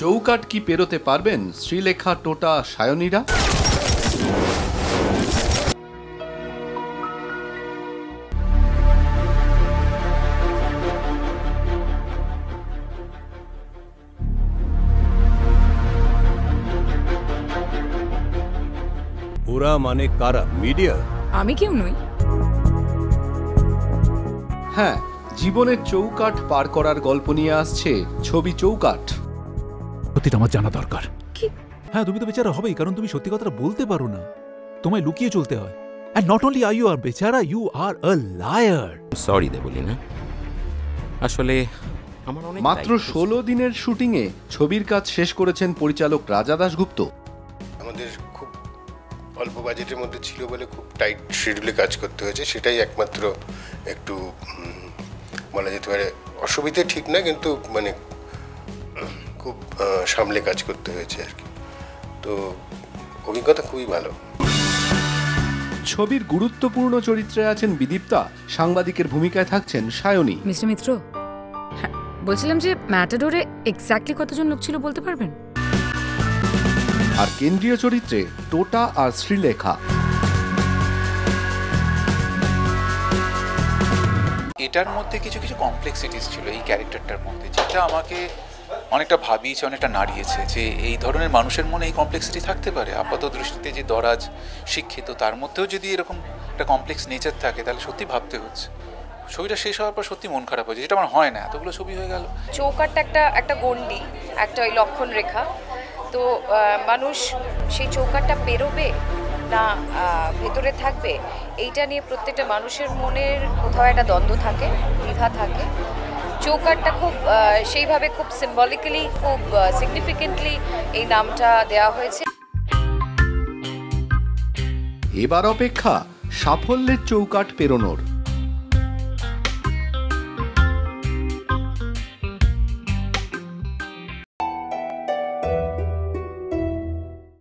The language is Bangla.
চৌকাঠ কি পেরোতে পারবেন শ্রীলেখা, টোটা, সায়নীরা? ওরা মানে কারা? মিডিয়া? আমি কেউ নই। হ্যাঁ, জীবনের চৌকাঠ পার করার গল্প নিয়ে আসছে ছবি চৌকাঠ। সত্যিটা আমার জানা দরকার। কি? হ্যাঁ, তুমি তো বেচারা হবেই, কারণ তুমি সত্যি কথাটা বলতে পারো না, তোমায় লুকিয়ে চলতে হয়। And not only are you a বেচারা, you are a liar. Sorry Debolina, আসলে আমার অনেক মাত্র 16 দিনের শুটিংয়ে ছবির কাজ শেষ করেছেন পরিচালক রাজা দাশগুপ্ত। আমাদের খুব অল্প বাজেটের মধ্যে ছিল বলে খুব টাইট শিডিউলে কাজ করতে হয়েছে, সেটাই একমাত্র একটু বলা যেতে পারে অসুবিধে ঠিক না, কিন্তু মানে খুব সামলে কাজ করতে হয়েছে আর কি। তো অভিজ্ঞতা খুবই ভালো। ছবির গুরুত্বপূর্ণ চরিত্রে আছেন বিদীপ্তা, সাংবাদিকের ভূমিকায় থাকছেন সায়নী। মিস্টার মিত্র, হ্যাঁ বলছিলাম যে ম্যাটাডোরে এক্স্যাক্টলি কতজন লোক ছিল বলতে পারবেন? আর কেন্দ্রীয় চরিত্রে টোটা আর শ্রীলেখা। এটার মধ্যে কিছু কিছু কমপ্লেক্সিটিস ছিল এই ক্যারেক্টারটার মধ্যে, যেটা আমাকে অনেকটা ভাবিয়েছে, অনেকটা নাড়িয়েছে যে এই ধরনের মানুষের মনে এই কমপ্লেক্সিটি থাকতে পারে। আপাত দৃষ্টিতে যে দরাজ শিক্ষিত, তার মধ্যেও যদি এরকম একটা কমপ্লেক্স নেচার থাকে তাহলে সত্যি ভাবতে হচ্ছে। ছবিটা শেষ হওয়ার পর সত্যি মন খারাপ হয়েছে, যেটা আমার হয় না, এতগুলো ছবি হয়ে গেল। চৌকাঠটা একটা গণ্ডি, একটা ওই লক্ষণ রেখা, তো মানুষ সেই চৌকাঠটা পেরোবে না ভেতরে থাকবে, এইটা নিয়ে প্রত্যেকটা মানুষের মনের কোথাও একটা দ্বন্দ্ব থাকে, দ্বিধা থাকে। চৌকাঠটা খুব সেইভাবে খুব সিম্বলিক্যালি, খুব সিগনিফিকেন্টলি এই নামটা দেওয়া হয়েছে। এবার অপেক্ষা সাফল্যের চৌকাঠ পেরোনোর।